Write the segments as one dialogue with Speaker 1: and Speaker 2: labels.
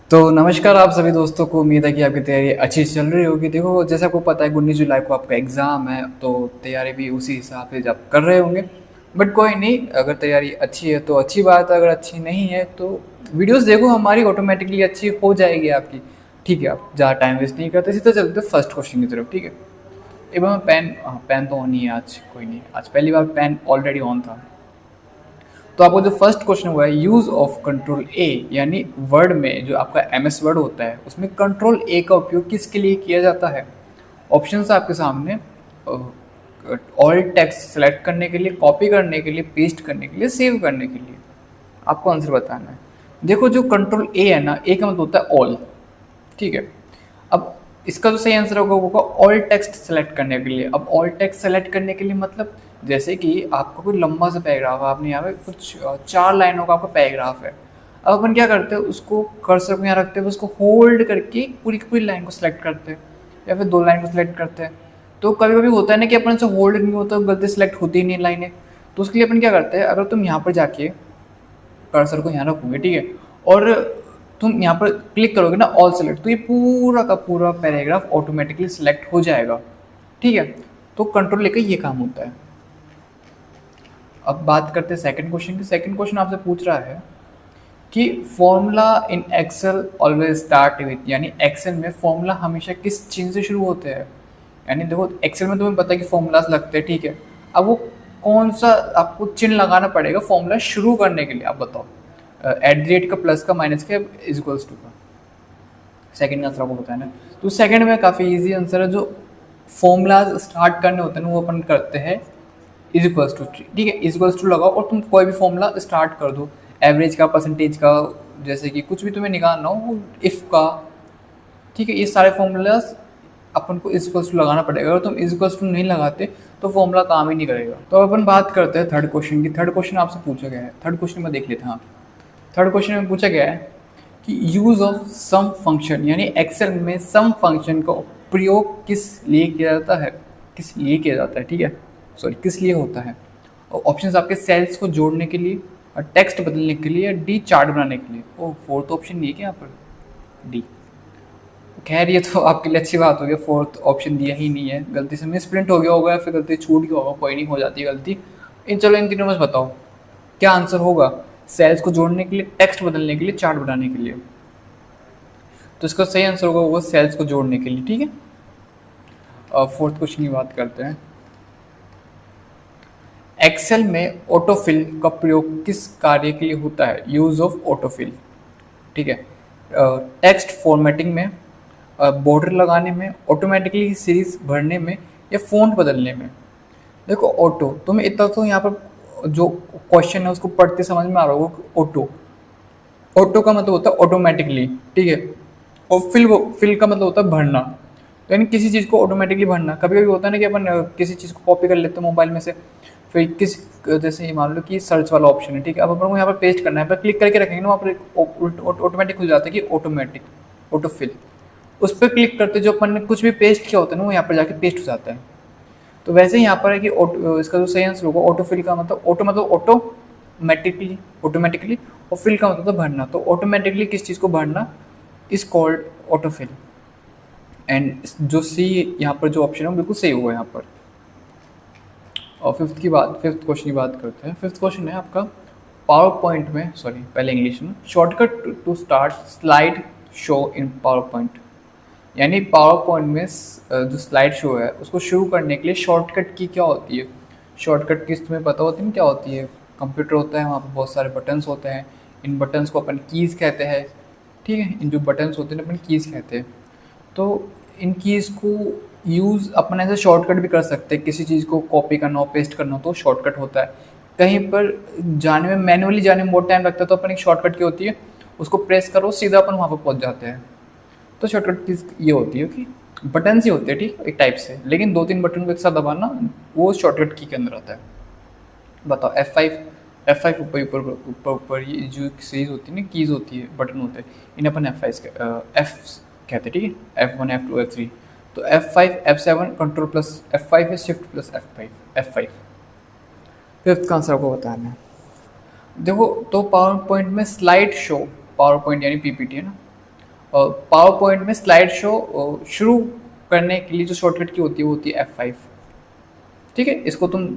Speaker 1: तो नमस्कार आप सभी दोस्तों को। उम्मीद है कि आपकी तैयारी अच्छी चल रही होगी। देखो, जैसे आपको पता है 19 जुलाई को आपका एग्ज़ाम है, तो तैयारी भी उसी हिसाब से आप कर रहे होंगे। बट कोई नहीं, अगर तैयारी अच्छी है तो अच्छी बात है, अगर अच्छी नहीं है तो वीडियोस देखो हमारी, ऑटोमेटिकली अच्छी हो जाएगी आपकी। ठीक है, आप ज़्यादा टाइम वेस्ट नहीं करते, सीधा चलते फर्स्ट क्वेश्चन की तरफ। ठीक है, एक बार पेन, हाँ पेन तो ऑन ही है आज, कोई नहीं, आज पहली बार पेन ऑलरेडी ऑन था। तो आपको जो फर्स्ट क्वेश्चन हुआ है, यूज ऑफ कंट्रोल ए, यानी वर्ड में जो आपका एमएस वर्ड होता है उसमें कंट्रोल ए का उपयोग किसके लिए किया जाता है। ऑप्शन है आपके सामने, ऑल टेक्स्ट सेलेक्ट करने के लिए, कॉपी करने के लिए, पेस्ट करने के लिए, सेव करने के लिए। आपको आंसर बताना है। देखो, जो कंट्रोल ए है ना, ए का मतलब होता है ऑल। ठीक है, अब इसका जो सही आंसर होगा वो होगा ऑल टेक्स्ट सेलेक्ट करने के लिए। अब ऑल टेक्स्ट सेलेक्ट करने के लिए मतलब जैसे कि आपका कोई लंबा सा पैराग्राफ है, आपने यहाँ पे कुछ 4 लाइनों का आपका पैराग्राफ है। अब अपन क्या करते हैं, उसको कर्सर को यहाँ रखते हैं, उसको होल्ड करके पूरी की पूरी लाइन को सिलेक्ट करते हैं, या फिर 2 लाइन को सिलेक्ट करते हैं। तो कभी कभी होता है ना कि अपन से होल्ड नहीं होता, गलती सेलेक्ट होती ही नहीं लाइनें। तो उसके लिए अपन क्या करते हैं, अगर तुम यहाँ पर जाके कर्सर को यहाँ रखोगे, ठीक है, और तुम यहाँ पर क्लिक करोगे ना ऑल सेलेक्ट, तो ये पूरा का पूरा पैराग्राफ ऑटोमेटिकली सिलेक्ट हो जाएगा। ठीक है, तो कंट्रोल लेकर ये काम होता है। अब बात करते हैं सेकंड क्वेश्चन की। सेकंड क्वेश्चन आपसे पूछ रहा है कि formula in Excel always start with, यानी एक्सेल में फॉर्मूला हमेशा किस चिन्ह से शुरू होते हैं। यानी देखो, एक्सेल में तुम्हें पता है कि फॉर्मूलाज लगते हैं, ठीक है। अब वो कौन सा आपको चिन्ह लगाना पड़ेगा फॉर्मूला शुरू करने के लिए, आप बताओ। एट द रेट का, प्लस का, माइनस का, इज इक्वल्स टू का। सेकंड का आंसर आपको बताना है। तो सेकंड में काफ़ी इजी आंसर है। जो फॉर्मूलाज स्टार्ट करने होते हैं वो अपन करते हैं इज इक्वल्स टू। ठीक है, इज इक्वल्स टू लगाओ और तुम कोई भी फॉर्मूला स्टार्ट कर दो, एवरेज का, परसेंटेज का, जैसे कि कुछ भी तुम्हें निकालना हो, इफ़ का। ठीक है, ये सारे फॉर्मूलाज अपन को इज इक्वल्स टू लगाना पड़ेगा। अगर तुम इज इक्वल्स टू नहीं लगाते तो फॉर्मूला काम ही नहीं करेगा। तो अपन बात करते हैं थर्ड क्वेश्चन की। थर्ड क्वेश्चन आपसे पूछा गया है, थर्ड क्वेश्चन में देख लेते हैं। हाँ, थर्ड क्वेश्चन में पूछा गया है कि यूज ऑफ सम फंक्शन, यानी एक्सेल में सम फंक्शन का प्रयोग किस लिए किया जाता है, किस लिए किया जाता है। ठीक है, सॉरी, किस लिए होता है। और ऑप्शंस आपके सेल्स को जोड़ने के लिए, और टेक्स्ट बदलने के लिए, डी चार्ट बनाने के लिए। ओ, फोर्थ ऑप्शन नहीं है क्या यहाँ पर, डी। खैर, ये तो आपके लिए अच्छी बात हो गई, फोर्थ ऑप्शन दिया ही नहीं है, गलती से मिस प्रिंट हो गया होगा या फिर गलती छूट गया होगा, कोई नहीं, हो जाती है गलती। चलो, इन तीनों में से बताओ क्या आंसर होगा। सेल्स को जोड़ने के लिए, टेक्स्ट बदलने के लिए, चार्ट बनाने के लिए। तो इसका सही आंसर होगा वो सेल्स को जोड़ने के लिए। ठीक है, और फोर्थ क्वेश्चन की बात करते हैं। एक्सेल में ऑटोफिल का प्रयोग किस कार्य के लिए होता है, यूज ऑफ ऑटोफिल। ठीक है, टेक्स्ट फॉर्मेटिंग में, बॉर्डर लगाने में, ऑटोमेटिकली सीरीज भरने में, या फ़ॉन्ट बदलने में। देखो, ऑटो, तुम्हें इतना तो यहाँ पर जो क्वेश्चन है उसको पढ़ते समझ में आ रहा होगा। ऑटो, ऑटो का मतलब होता है ऑटोमेटिकली। ठीक है, और फिल का मतलब होता है भरना। तो यानी किसी चीज़ को ऑटोमेटिकली भरना। कभी कभी होता है ना कि अपन किसी चीज़ को कॉपी कर लेते हैं मोबाइल में से, फिर जैसे ये मान लो कि सर्च वाला ऑप्शन है, ठीक है, अब अपन को यहाँ पर पेस्ट करना है, पर क्लिक करके रखेंगे ना, वहाँ पर ऑटोमेटिक खुल जाता है कि ऑटोमेटिक, ऑटोफिल। उस पर क्लिक करते जो अपन ने कुछ भी पेस्ट किया होता है ना, वो यहाँ पर जाके पेस्ट हो जाता है। तो वैसे ही यहाँ पर है कि इसका जो सही आंसर होगा, ऑटोफिल का मतलब, ऑटो मतलब ऑटोमेटिकली, ऑटोमेटिकली, और फिल का मतलब भरना। तो ऑटोमेटिकली किस चीज़ को भरना इज कॉल्ड ऑटोफिल। एंड जो सी यहाँ पर जो ऑप्शन है वो बिल्कुल सही हुआ यहाँ पर। और फिफ्थ क्वेश्चन की बात करते हैं। फिफ्थ क्वेश्चन है आपका, पावर पॉइंट में, सॉरी पहले इंग्लिश में, shortcut to start slide show in PowerPoint. यानी पावर पॉइंट में जो स्लाइड शो है उसको शुरू करने के लिए शॉर्टकट की क्या होती है। शॉर्टकट की तुम्हें पता होती है क्या होती है। कंप्यूटर होता है, वहाँ पर बहुत सारे बटन्स होते हैं, इन बटन्स को अपन कीज़ कहते हैं। ठीक है, इन जो बटन्स होते हैं अपन कीज़ कहते हैं। तो इन कीज़ को यूज़ अपन ऐसे शॉर्टकट भी कर सकते हैं। किसी चीज़ को कॉपी करना हो, पेस्ट करना हो, तो शॉर्टकट होता है। कहीं पर जाने में, मैनुअली जाने में बहुत टाइम लगता है, तो अपन एक शॉर्टकट की होती है, उसको प्रेस करो, सीधा अपन वहाँ पर पहुँच जाते हैं। तो शॉर्टकट की ये होती है कि बटन ही होते हैं, ठीक, एक टाइप से, लेकिन 2-3 बटन को एक साथ दबाना, वो शॉर्टकट की के अंदर आता है। बताओ, F5 ऊपर ऊपर ऊपर ऊपर ये जो सीरीज होती है ना, कीज़ होती है, बटन होते हैं, इन्हें अपन F कहते हैं। ठीक है, F1, F2, F3। तो F5, F7 control plus F5 है, शिफ्ट प्लस F5। फिफ्थ का आंसर आपको बताना है। देखो, तो पावर पॉइंट में स्लाइड शो, पावर पॉइंट यानी पीपीटी है ना, पावर पॉइंट में स्लाइड शो शुरू करने के लिए जो शॉर्टकट की होती है वो होती है F5। ठीक है, इसको तुम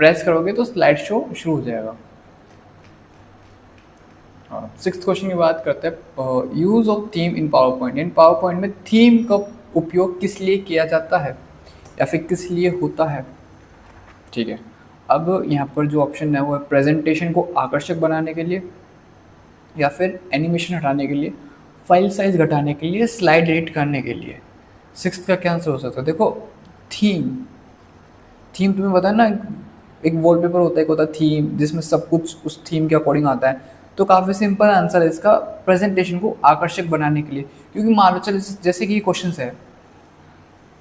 Speaker 1: प्रेस करोगे तो स्लाइड शो शुरू हो जाएगा। सिक्स्थ क्वेश्चन की बात करते हैं, use of theme in power point. In PowerPoint में थीम का उपयोग किस लिए किया जाता है या फिर किस लिए होता है। ठीक है, अब यहाँ पर जो ऑप्शन है वो है प्रेजेंटेशन को आकर्षक बनाने के लिए, या फिर एनिमेशन हटाने के लिए, फाइल साइज घटाने के लिए, स्लाइड एडिट करने के लिए। सिक्स्थ का क्या आंसर हो सकता है? देखो, थीम थीम तुम्हें पता है ना, एक वॉलपेपर होता है, एक होता है थीम, जिसमें सब कुछ उस थीम के अकॉर्डिंग आता है। तो काफ़ी सिंपल आंसर है इसका, प्रेजेंटेशन को आकर्षक बनाने के लिए। क्योंकि मान लो चलो जैसे कि ये क्वेश्चन है,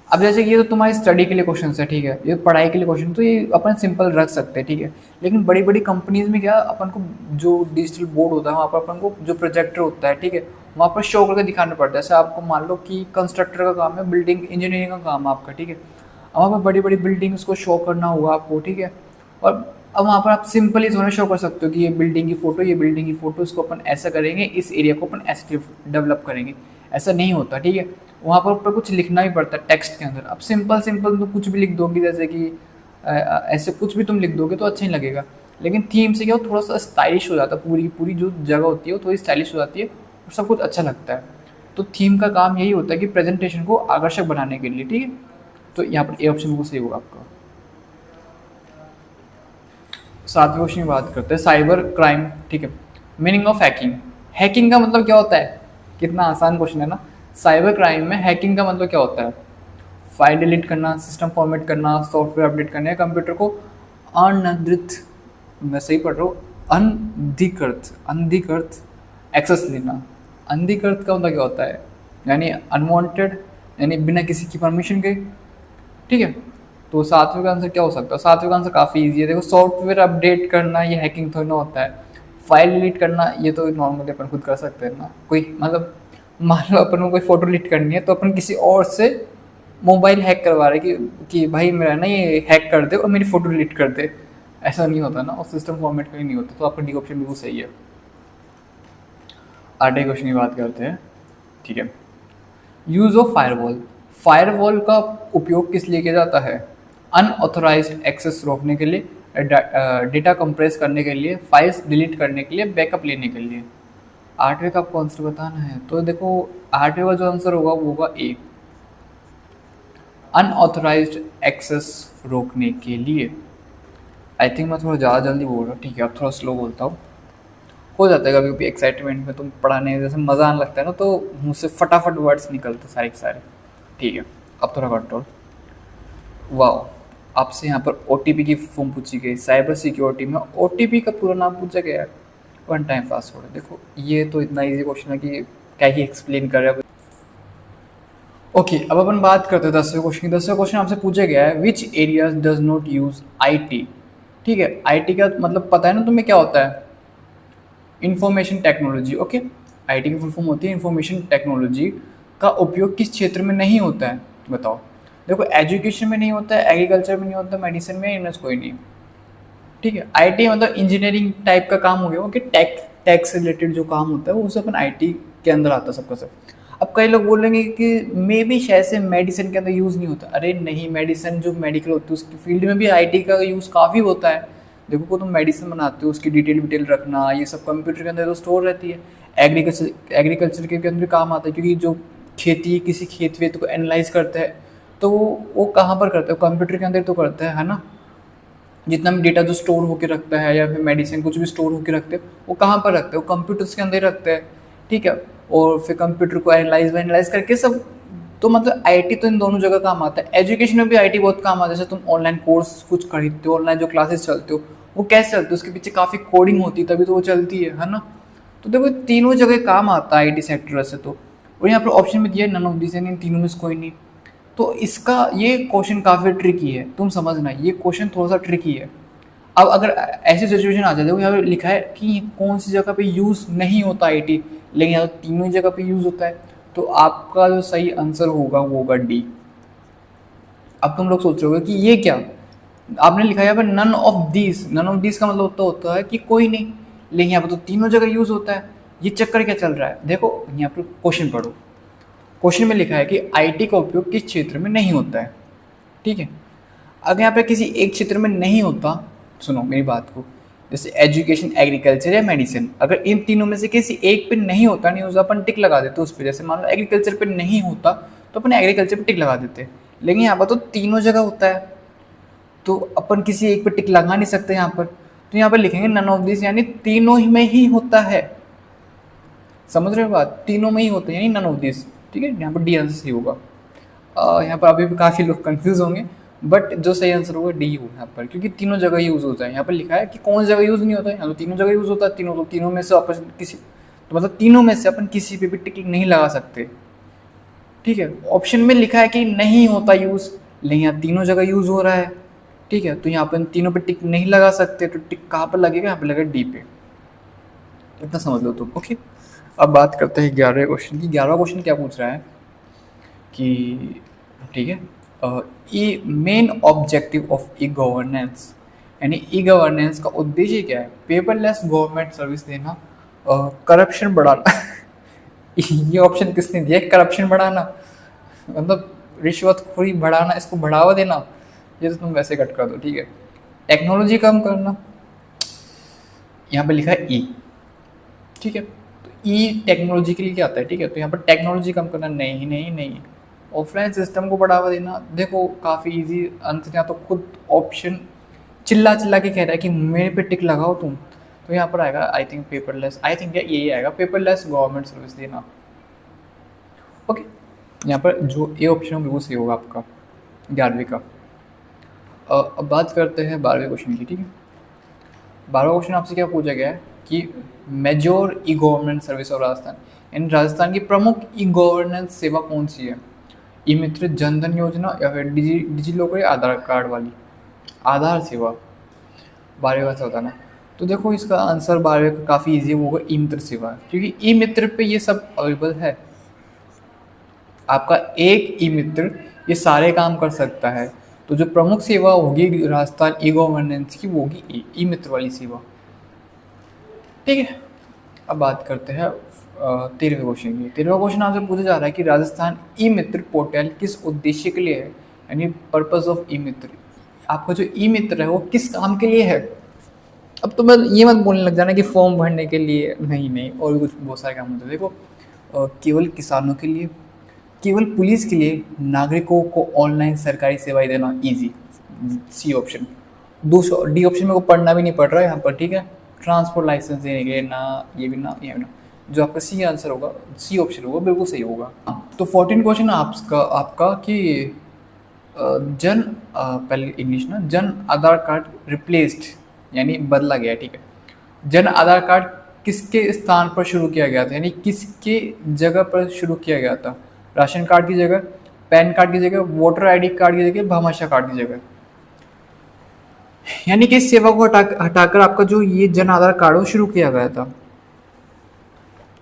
Speaker 1: अब जैसे कि ये तो तुम्हारी स्टडी के लिए क्वेश्चन है, ठीक है, ये पढ़ाई के लिए क्वेश्चन, तो ये अपन सिंपल रख सकते हैं, ठीक है। लेकिन बड़ी बड़ी कंपनीज में क्या, अपन को जो डिजिटल बोर्ड होता है वहाँ पर अपन को जो प्रोजेक्टर होता है, ठीक है, वहाँ पर शो करके दिखाना पड़ता है। जैसे आपको मान लो कि कंस्ट्रक्टर का काम है, बिल्डिंग इंजीनियरिंग का काम है आपका, ठीक है। अब वहाँ पर बड़ी बड़ी बिल्डिंग्स को शो करना होगा आपको, ठीक है। और अब वहाँ पर आप सिंपली थोड़ा शो कर सकते हो कि ये बिल्डिंग की फ़ोटो, ये बिल्डिंग की फ़ोटो, इसको अपन ऐसा करेंगे, इस एरिया को अपन ऐसे डेवलप करेंगे। ऐसा नहीं होता, ठीक है। वहाँ पर ऊपर कुछ लिखना भी पड़ता है टेक्स्ट के अंदर। अब सिंपल सिंपल तो कुछ भी लिख दोगे, जैसे कि ऐसे कुछ भी तुम लिख दोगे तो अच्छा नहीं लगेगा। लेकिन थीम से क्या हो, थोड़ा सा स्टाइलिश हो जाता है, पूरी पूरी जो जगह होती है वो थोड़ी स्टाइलिश हो जाती है और सब कुछ अच्छा लगता है। तो थीम का काम यही होता है कि प्रेजेंटेशन को आकर्षक बनाने के लिए, ठीक है। तो यहाँ पर ए ऑप्शन को सही होगा आपका। सातवें क्वेश्चन की बात करते हैं, साइबर क्राइम, ठीक है। Meaning of hacking. हैकिंग का मतलब क्या होता है? कितना आसान क्वेश्चन है ना। साइबर क्राइम में हैकिंग का मतलब क्या होता है? फाइल डिलीट करना, सिस्टम फॉर्मेट करना, सॉफ्टवेयर अपडेट करना, कंप्यूटर को अनियंत्रित, मैं सही पढ़ रहा हूँ, अनधिकृत एक्सेस लेना। अनधिकृत का मतलब क्या होता है? यानी अनवांटेड, यानी बिना किसी की परमिशन के, ठीक है। तो सातवें का आंसर क्या हो सकता है? सातवें का आंसर काफ़ी इजी है। देखो, सॉफ्टवेयर अपडेट करना ये हैकिंग थोड़ी ना होता है। फाइल डिलीट करना ये तो नॉर्मली अपन खुद कर सकते हैं ना। कोई मतलब मान लो अपन को कोई फ़ोटो डिलीट करनी है तो अपन किसी और से मोबाइल हैक करवा रहे हैं कि भाई मेरा ना ये हैक कर दे और मेरी फ़ोटो डिलीट कर दे। ऐसा नहीं होता ना, और सिस्टम फॉर्मेट का ही नहीं होता। तो आपका डी ऑप्शन बिल्कुल सही है। आठवें क्वेश्चन की बात करते हैं, ठीक है। Use of firewall. फायरवॉल का उपयोग किस लिए किया जाता है? अनऑथोराइज्ड एक्सेस रोकने के लिए, डेटा कंप्रेस करने के लिए, फाइल्स डिलीट करने के लिए, बैकअप लेने के लिए। आठवें का आपको आंसर बताना है। तो देखो, आठवें का जो आंसर होगा वो होगा ए, अनऑथोराइज्ड एक्सेस रोकने के लिए। आई थिंक मैं थोड़ा ज़्यादा जल्दी बोल रहा हूँ, ठीक है। अब थोड़ा स्लो बोलता हूँ, हो जाता है कभी कभी एक्साइटमेंट में, तुम पढ़ाने में जैसे मज़ा आने लगता है ना, तो मुँह से फटाफट वर्ड्स निकलते सारे के सारे, ठीक है। अब थोड़ा कंट्रोल। वाह, आपसे यहाँ पर OTP की फॉर्म पूछी गई। साइबर सिक्योरिटी में OTP का पूरा नाम पूछा गया है, वन टाइम पासवर्ड। देखो, ये तो इतना इजी क्वेश्चन है कि क्या ही एक्सप्लेन कर रहे हैं। ओके, अब अपन बात करते हैं 10वें क्वेश्चन की। 10वें क्वेश्चन आपसे पूछा गया है, विच areas does not use IT। ठीक है, IT का मतलब पता है ना तुम्हें क्या होता है? Information technology. ओके, IT की फुल फॉर्म होती है इंफॉर्मेशन टेक्नोलॉजी। का उपयोग किस क्षेत्र में नहीं होता है? बताओ। देखो, एजुकेशन में नहीं होता है, एग्रीकल्चर में नहीं होता, मेडिसिन में, इनमें कोई नहीं, ठीक है। IT मतलब इंजीनियरिंग टाइप का काम हो गया, ओके। टेक से रिलेटेड जो काम होता है वो उसे अपन IT के अंदर आता है सबका सब। अब कई लोग बोलेंगे कि मे बी शायद से मेडिसिन के अंदर यूज़ नहीं होता। अरे नहीं, मेडिसिन जो मेडिकल होती है उसकी फील्ड में भी IT का यूज़ काफ़ी होता है। देखो, को तुम मेडिसिन बनाते हो, उसकी डिटेल विटेल रखना, ये सब कंप्यूटर के अंदर तो स्टोर रहती है। एग्रीकल्चर के अंदर भी काम आता है, क्योंकि जो खेती, किसी खेत वेत को एनालाइज करते हैं तो वो कहाँ पर करते हैं? कंप्यूटर के अंदर तो करते हैं, है ना। जितना भी डेटा जो स्टोर होकर रखता है, या फिर मेडिसिन कुछ भी स्टोर होकर रखते हैं, वो कहाँ पर रखते हैं? वो कंप्यूटर्स के अंदर ही रखते हैं, ठीक है। और फिर कंप्यूटर को एनालाइज करके सब। तो मतलब IT तो इन दोनों जगह काम आता है। एजुकेशन में भी IT बहुत काम आता है। जैसे तुम ऑनलाइन कोर्स कुछ खरीदते हो, ऑनलाइन जो क्लासेस चलते हो, वो कैसे चलते हो? उसके पीछे काफ़ी कोडिंग होती है, तभी तो वो चलती है ना। तो देखो, तीनों जगह काम आता है IT सेक्टर वैसे तो। और यहाँ पर ऑप्शन में दिया है नन ऑफ दिस, यानी इन तीनों में से कोई नहीं। तो इसका ये क्वेश्चन काफ़ी ट्रिकी है, तुम समझना, ये क्वेश्चन थोड़ा सा ट्रिकी है। अब अगर ऐसी सिचुएशन आ जाए, देखो यहाँ पे लिखा है कि कौन सी जगह पे यूज़ नहीं होता IT, लेकिन यहाँ तो तीनों ही जगह पे यूज़ होता है। तो आपका जो सही आंसर होगा वो होगा D। अब तुम लोग सोच रहे होगे कि ये क्या, आपने लिखा है यहाँ पर none of this. None of this का मतलब होता है कि कोई नहीं, लेकिन यहाँ पर तो तीनों जगह यूज़ होता है। ये चक्कर क्या चल रहा है, देखो यहाँ पर क्वेश्चन पढ़ो। क्वेश्चन में लिखा है कि आईटी का उपयोग किस क्षेत्र में नहीं होता है, ठीक है। अगर यहाँ पे किसी एक क्षेत्र में नहीं होता, सुनो मेरी बात को, जैसे एजुकेशन, एग्रीकल्चर या मेडिसिन, अगर इन तीनों में से किसी एक पे नहीं होता, नहीं होता, अपन टिक लगा देते उस पर। जैसे मान लो एग्रीकल्चर पे नहीं होता तो अपन एग्रीकल्चर पे टिक लगा देते, लेकिन यहाँ पर तो तीनों जगह होता है, तो अपन किसी एक पे टिक लगा नहीं सकते यहाँ पर। तो यहाँ पर लिखेंगे नन ऑफ दिस, यानी तीनों ही में ही होता है। समझ रहे हो बात, तीनों में ही होता है यानी नन ऑफ दिस, ठीक है। यहाँ पर डी आंसर सही होगा। यहाँ पर अभी भी काफ़ी लोग कंफ्यूज होंगे, बट जो सही आंसर होगा डी होगा यहाँ पर, क्योंकि तीनों जगह यूज़ होता है। यहाँ पर लिखा है कि कौन सी जगह यूज़ नहीं होता है, यहाँ तो तीनों जगह यूज़ होता है। तीनों में से अपन किसी, तो मतलब तीनों में से अपन किसी पे भी टिक नहीं लगा सकते, ठीक है। ऑप्शन में लिखा है कि नहीं होता यूज़, लेकिन यहाँ तीनों जगह यूज़ हो रहा है, ठीक है। तो यहाँ पर तीनों पे टिक नहीं लगा सकते, तो टिक कहाँ पर लगेगा, यहाँ पर लगेगा डी पे। इतना समझ लो तुम, ओके। अब बात करते हैं 11वें क्वेश्चन की। 11वां क्वेश्चन क्या पूछ रहा है कि, ठीक है, e main objective of e governance, यानी ई गवर्नेंस का उद्देश्य क्या है, पेपरलेस गवर्नमेंट सर्विस देना, करप्शन बढ़ाना ये ऑप्शन किसने दिया, करप्शन बढ़ाना मतलब रिश्वतखोरी बढ़ाना, इसको बढ़ावा देना, ये तो तुम वैसे कट कर दो, ठीक है। टेक्नोलॉजी कम करना, यहाँ पे लिखा है ई, ठीक है। तो ई टेक्नोलॉजी के लिए क्या आता है, ठीक है। तो यहाँ पर टेक्नोलॉजी कम करना, नहीं नहीं नहीं। ऑफलाइन सिस्टम को बढ़ावा देना, देखो काफ़ी इजी आंसर, यहाँ तो खुद ऑप्शन चिल्ला चिल्ला के कह रहा है कि मेरे पे टिक लगाओ तुम, तो यहाँ पर आएगा I think paperless, I think यही आएगा, पेपरलेस गवर्नमेंट सर्विस देना, ओके। यहाँ पर जो ए ऑप्शन हो बिल्कुल सही होगा आपका 11वीं का। अब बात करते हैं 12वें क्वेश्चन की, ठीक है। 12वां क्वेश्चन आपसे क्या पूछा गया है कि major e government service of Rajasthan, यानी राजस्थान की प्रमुख ई गवर्नेंस सेवा कौन सी है, ई मित्र, जनधन योजना, या फिर डिजी लॉकर, या आधार कार्ड वाली आधार सेवा। 12वें का बताना, तो देखो इसका आंसर 12वें का काफ़ी ईजी होगा, ई मित्र सेवा, क्योंकि ई मित्र पे ये सब अवेलेबल है। आपका एक ई मित्र ये सारे काम कर सकता है, तो जो प्रमुख सेवा होगी राजस्थान ई गवर्नेंस की वो होगी ई मित्र वाली सेवा, ठीक है। अब बात करते हैं 13वें क्वेश्चन की। 13वां क्वेश्चन आपसे पूछा जा रहा है कि राजस्थान ई मित्र पोर्टल किस उद्देश्य के लिए है, यानी पर्पस ऑफ ई मित्र, आपका जो ई मित्र है वो किस काम के लिए है। अब तो मैं ये मत बोलने लग जाना कि फॉर्म भरने के लिए, नहीं नहीं, और भी कुछ बहुत सारे काम होते हैं। देखो केवल किसानों के लिए, केवल पुलिस के लिए, नागरिकों को ऑनलाइन सरकारी सेवाएं देना, इजी, सी ऑप्शन। दूसरा डी ऑप्शन में को पढ़ना भी नहीं पड़ रहा है यहाँ पर, ठीक है। ट्रांसपोर्ट लाइसेंस देने के लिए ना, ये भी ना, ये भी ना, जो आपका सी आंसर होगा, सी ऑप्शन होगा, बिल्कुल सही होगा। तो 14 क्वेश्चन आपका कि पहले इंग्लिश ना, जन आधार कार्ड रिप्लेस्ड, यानी बदला गया, ठीक है। जन आधार कार्ड किसके स्थान पर शुरू किया गया था, यानी किसके जगह पर शुरू किया गया था, राशन कार्ड की जगह, पैन कार्ड की जगह, वोटर आईडी कार्ड की जगह, भामाशाह कार्ड की जगह। यानी कि इस सेवा को हटाकर आपका जो ये जन आधार कार्ड वो शुरू किया गया था।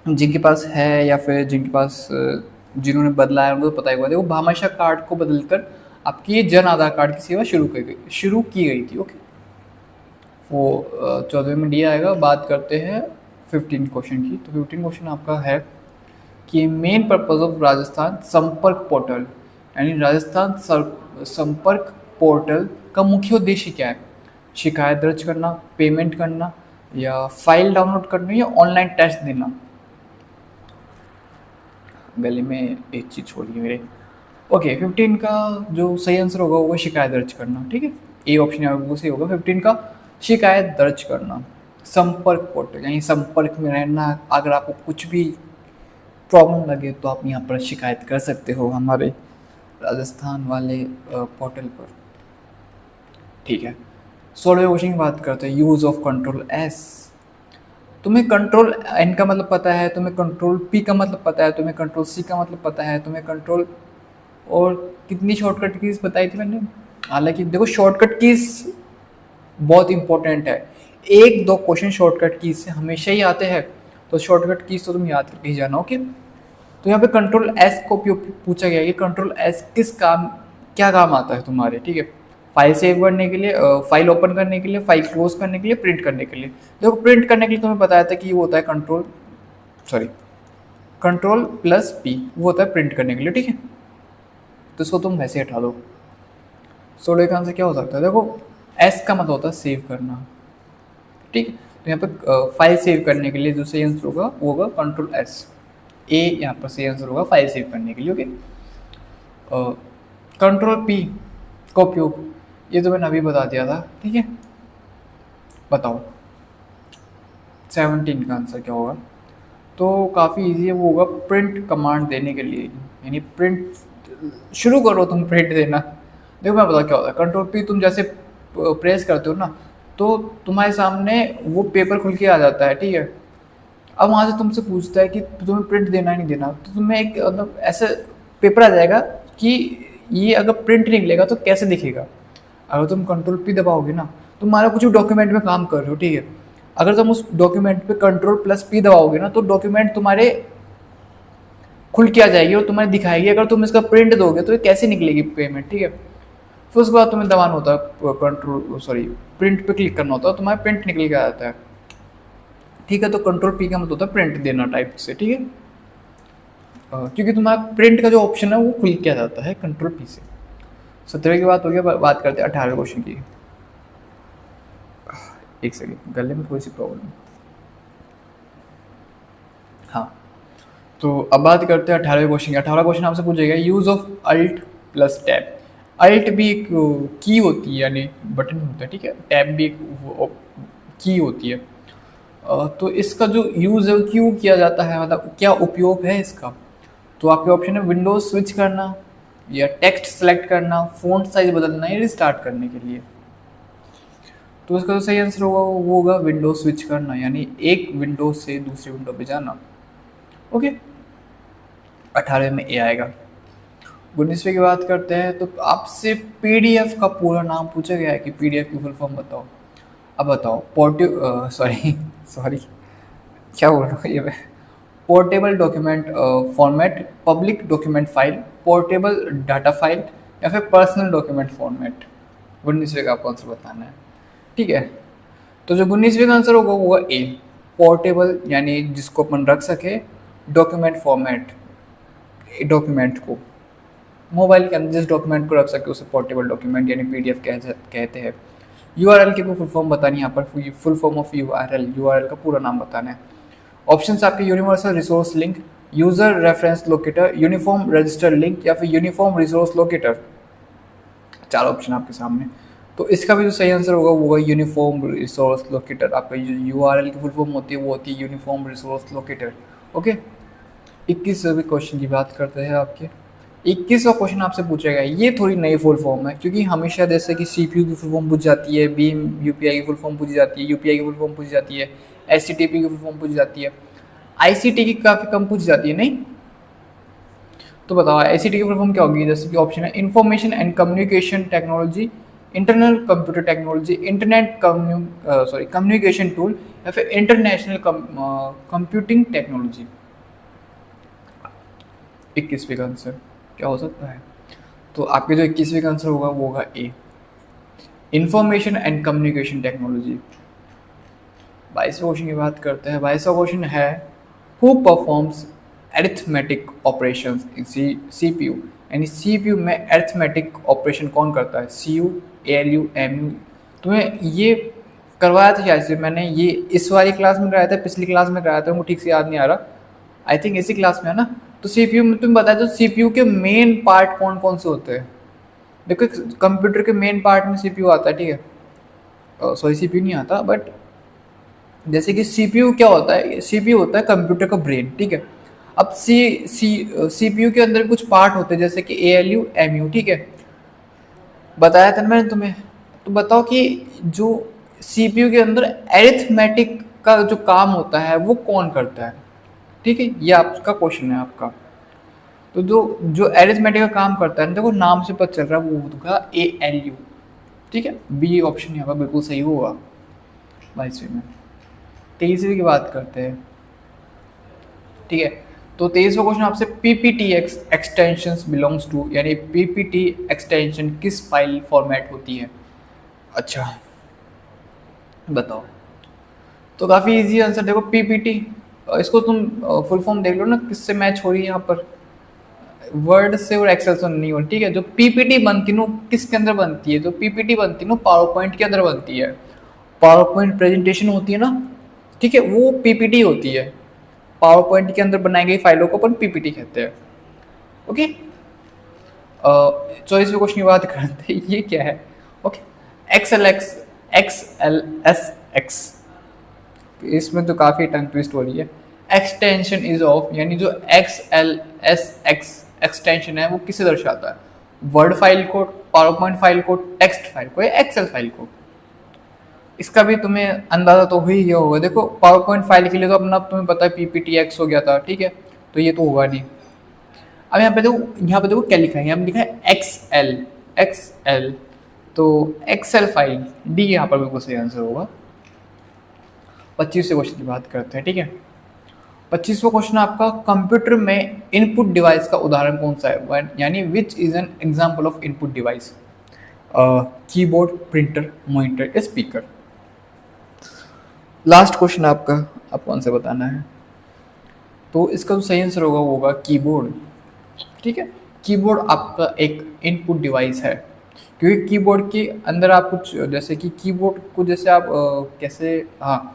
Speaker 1: जिनके पास है या फिर जिनके पास जिन्होंने बदला है उनको तो पता ही हुआ, देखो भामाशाह कार्ड को बदलकर आपकी ये जन आधार कार्ड की सेवा शुरू की गई थी, ओके। वो 14वें में डी आएगा। बात करते हैं 15 क्वेश्चन की। तो 15 क्वेश्चन आपका है कि मेन पर्पस ऑफ राजस्थान संपर्क पोर्टल, यानी राजस्थान संपर्क पोर्टल का मुख्य उद्देश्य क्या है, शिकायत दर्ज करना, पेमेंट करना, या फाइल डाउनलोड करना, या ऑनलाइन टेस्ट देना। गले में एक चीज़ छोड़िए मेरे, ओके। 15 का जो सही आंसर होगा वो शिकायत दर्ज करना, ठीक है। ए ऑप्शन आपको सही होगा 15 का, शिकायत दर्ज करना। संपर्क पोर्टल यानी संपर्क में रहना, अगर आपको कुछ भी प्रॉब्लम लगे तो आप यहाँ पर शिकायत कर सकते हो हमारे राजस्थान वाले पोर्टल पर, ठीक है। 16वें क्वेश्चन की बात करते हैं, यूज़ ऑफ कंट्रोल एस। तुम्हें कंट्रोल एन का मतलब पता है, तुम्हें कंट्रोल पी का मतलब पता है, तुम्हें कंट्रोल सी का मतलब पता है, तुम्हें कंट्रोल, और कितनी शॉर्टकट कीज़ बताई थी मैंने। हालांकि देखो शॉर्टकट कीज़ बहुत इंपॉर्टेंट है, एक दो क्वेश्चन शॉर्टकट कीज़ से हमेशा ही आते हैं, तो शॉर्टकट कीज़ तो तुम याद करके ही जाना, ओके। तो यहाँ पे कंट्रोल एस को पूछा गया है कि कंट्रोल एस किस काम, क्या काम आता है तुम्हारे, ठीक है। फाइल सेव करने के लिए, फाइल ओपन करने के लिए, फाइल क्लोज करने के लिए, प्रिंट करने के लिए। देखो प्रिंट करने के लिए तुम्हें बताया था कि ये होता है control sorry, control plus P वो होता है प्रिंट करने के लिए, ठीक है। तो इसको तुम वैसे हटा दो। सोलह का आंसर क्या हो सकता है, देखो एस का मतलब होता है सेव करना, ठीक है। तो यहाँ पे फाइल सेव करने के लिए जो सही आंसर होगा वो होगा कंट्रोल एस। ए यहाँ पर सही आंसर होगा फाइल सेव करने के लिए, ओके। कंट्रोल पी का उपयोग ये तो मैंने अभी बता दिया था, ठीक है। बताओ 17 का आंसर क्या होगा। तो काफ़ी इजी है, वो होगा प्रिंट कमांड देने के लिए, यानी प्रिंट शुरू करो तुम प्रिंट देना। देखो मैं बता क्या होता है, कंट्रोल पी तुम जैसे प्रेस करते हो ना, तो तुम्हारे सामने वो पेपर खुल के आ जाता है, ठीक है। अब वहाँ से तुमसे पूछता है कि तुम्हें प्रिंट देना है नहीं देना, तो तुम्हें एक मतलब ऐसे पेपर आ जाएगा कि ये अगर प्रिंट निकलेगा तो कैसे दिखेगा। अगर तुम कंट्रोल पी दबाओगे ना, तुम मान लो कुछ डॉक्यूमेंट में काम कर रहे हो, ठीक है। अगर तुम उस डॉक्यूमेंट पे कंट्रोल प्लस पी दबाओगे ना, तो डॉक्यूमेंट तुम्हारे खुल के आ जाएगी और तुम्हारे दिखाएगी। अगर तुम इसका प्रिंट दोगे तो ये कैसे निकलेगी पेमेंट, ठीक है। फिर उसके बाद तुम्हें दबाना होता है कंट्रोल सॉरी प्रिंट पे क्लिक करना होता है, तुम्हारा प्रिंट निकल के आ जाता है, ठीक है। तो कंट्रोल पी का मतलब होता है प्रिंट देना टाइप से, ठीक है। क्योंकि तुम्हारा प्रिंट का जो ऑप्शन है वो खुल के आ जाता है कंट्रोल पी से। 17 की बात हो गया, बात करते हैं 18 क्वेश्चन की। एक सेकेंड, गले में थोड़ी सी प्रॉब्लम। हाँ, तो अब बात करते हैं 18वें क्वेश्चन की। 18वां क्वेश्चन आपसे पूछेगा use of alt plus tab. Alt भी एक की होती है, यानी बटन होता है, ठीक है। टैब भी एक की होती है। तो इसका जो यूज़ है वो क्यों किया जाता है, मतलब क्या उपयोग है इसका। तो आपके ऑप्शन है विंडोज स्विच करना, या टेक्स्ट सेलेक्ट करना, फ़ॉन्ट साइज बदलना, या रिस्टार्ट करने के लिए। तो इसका जो सही आंसर होगा वो होगा विंडोज स्विच करना, यानी एक विंडो से दूसरी विंडो पे जाना, ओके। 18 में ए आएगा। 19वें की बात करते हैं, तो आपसे पीडीएफ का पूरा नाम पूछा गया है कि पीडीएफ की फुल फॉर्म बताओ। अब बताओ सॉरी सॉरी क्या बोल रहा हूँ ये मैं। Portable document format, public document file, portable data file, या फिर पर्सनल डॉक्यूमेंट फॉर्मेट। 19वें का आपको आंसर बताना है, ठीक है। तो जो 19वें का आंसर होगा वो ए, पोर्टेबल, यानी जिसको अपन रख सके, डॉक्यूमेंट फॉर्मेट, डॉक्यूमेंट को मोबाइल के अंदर जिस डॉक्यूमेंट को रख सके उसे पोर्टेबल डॉक्यूमेंट यानी पीडीएफ कहते हैं। यूआरएल की फुल फॉर्म बतानी है यहाँ पर, full form of URL, URL का पूरा नाम बताना है। ऑप्शंस आपके universal resource link, user reference locator, uniform register link, या फिर यूनिफॉर्म रिसोर्स लोकेटर। चार ऑप्शन आपके सामने। तो इसका भी जो सही आंसर होगा वो होगा यूनिफॉर्म रिसोर्स लोकेटर। आपका यूआरएल की फुल फॉर्म होती है वो होती है यूनिफॉर्म रिसोर्स लोकेटर, ओके। 21वें क्वेश्चन की बात करते हैं आपके। 21वां क्वेश्चन आपसे पूछा गया, ये थोड़ी नई फुल फॉर्म है, क्योंकि हमेशा जैसे कि सीपीयू की फुल फॉर्म पूछ जाती है, बीम यूपीआई की फुल फॉर्म पूछी जाती है, यूपीआई की फुल फॉर्म पूछी जाती है, एचटीटीपी की फुल फॉर्म पूछी जाती है, आईसीटी की काफ़ी कम पूछी जाती है, नहीं। तो बताओ आईसीटी की फुल फॉर्म क्या होगी। जैसे कि ऑप्शन है information and communication technology, internal computer technology, internet communication tool, या फिर इंटरनेशनल कंप्यूटिंग टेक्नोलॉजी। 21वें का आंसर क्या हो सकता है। तो आपके जो 21वें का आंसर होगा वो होगा A, information and communication technology. 22वें क्वेश्चन की बात करते हैं। 22वां क्वेश्चन है who performs arithmetic operations in CPU, यानी सीपीयू में अरिथमेटिक ऑपरेशन कौन करता है, सीयू, एएलयू, एमयू। तुम्हें ये करवाया था शायद से मैंने, ये इस वाली क्लास में कराया था, पिछली क्लास में कराया था, मुझे ठीक से याद नहीं आ रहा, आई थिंक इसी क्लास में है ना। तो सीपीयू में तुम बता दो सीपीयू के मेन पार्ट कौन कौन से होते हैं। देखो कंप्यूटर के मेन पार्ट में सीपीयू आता है, ठीक है। सॉरी सीपीयू नहीं आता, बट जैसे कि सीपीयू क्या होता है, सीपीयू होता है कंप्यूटर का ब्रेन, ठीक है। अब सीपीयू के अंदर कुछ पार्ट होते हैं जैसे कि एएलयू, एमयू, ठीक है। बताया था मैंने तुम्हें। तो बताओ कि जो सीपीयू के अंदर एरिथमेटिक का जो काम होता है वो कौन करता है, ठीक है। ये आपका क्वेश्चन है आपका। तो जो जो अरिथमेटिक का काम करता है, देखो नाम से पता चल रहा है वो होगा एएलयू, ठीक है। बी ऑप्शन यहाँ पर बिल्कुल सही होगा। 22वें में 23वें की बात करते हैं, ठीक है। तो 23वां क्वेश्चन आपसे पीपीटी एक्सटेंशंस बिलोंग्स टू, यानी पीपीटी एक्सटेंशन किस फाइल फॉर्मेट होती है। अच्छा बताओ। तो काफ़ी इजी आंसर देखो, पीपीटी इसको तुम फुल फॉर्म देख लो ना, किससे मैच हो रही है यहाँ पर, वर्ड से और एक्सेल से नहीं हो, ठीक है। जो पीपीटी बनती नो किसके अंदर बनती है, जो पीपीटी बनती नो पावर पॉइंट के अंदर बनती है। पावर पॉइंट प्रेजेंटेशन होती है ना, ठीक है, वो पीपीटी होती है। पावर पॉइंट के अंदर बनाई गई फाइलों को अपन पीपीटी कहते हैं। ओके, 24वें क्वेश्चन की बात करते हैं, ये क्या है। ओके, XLS इसमें तो काफ़ी टंग ट्विस्ट हो रही है। एक्सटेंशन इज ऑफ, यानी जो XLSX एक्सटेंशन है वो किसे दर्शाता है, वर्ड फाइल को, पावर पॉइंट फाइल को, टेक्स्ट फाइल को या एक्सेल फाइल को। इसका भी तुम्हें अंदाजा तो हो ही गया होगा। देखो पावर पॉइंट फाइल के लिए तो अपना तुम्हें पता है PPTX हो गया था, ठीक है, तो ये तो होगा नहीं। अब यहाँ पे देखो क्या लिखा है, यहाँ पे लिखा है XL, तो एक्सेल फाइल डी यहाँ पर बिल्कुल सही आंसर होगा। 25वें क्वेश्चन की बात करते हैं, ठीक है। 25वां क्वेश्चन आपका, कंप्यूटर में इनपुट डिवाइस का उदाहरण कौन सा है, यानी which is an example of input device, keyboard, printer, monitor या स्पीकर। लास्ट क्वेश्चन आपको आंसर बताना है, तो इसका जो सही आंसर होगा वो होगा कीबोर्ड, ठीक है। कीबोर्ड आपका एक इनपुट डिवाइस है, क्योंकि कीबोर्ड के अंदर आप कुछ, जैसे कि कीबोर्ड को जैसे आप कैसे, हाँ,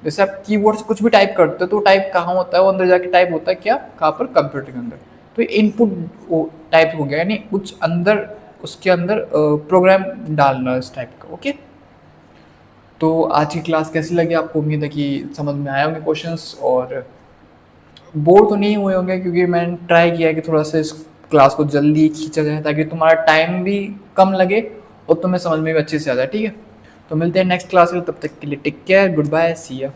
Speaker 1: जैसे आप कीबोर्ड से कुछ भी टाइप करते हो तो टाइप कहाँ होता है, वो अंदर जाके टाइप होता है क्या, कहाँ पर, कंप्यूटर के अंदर। तो इनपुट टाइप हो गया, यानी कुछ अंदर, उसके अंदर प्रोग्राम डालना इस टाइप का। ओके, तो आज की क्लास कैसी लगी आपको, उम्मीद है कि समझ में आए होंगे क्वेश्चंस, और बोर तो नहीं हुए होंगे, क्योंकि मैंने ट्राई किया है कि थोड़ा सा इस क्लास को जल्दी खींचा जाए ताकि तुम्हारा टाइम भी कम लगे और तुम्हें समझ में भी अच्छे से आ जाए, ठीक है। तो मिलते हैं नेक्स्ट क्लास में, तब तक के लिए टेक केयर, गुड बाय, सी या।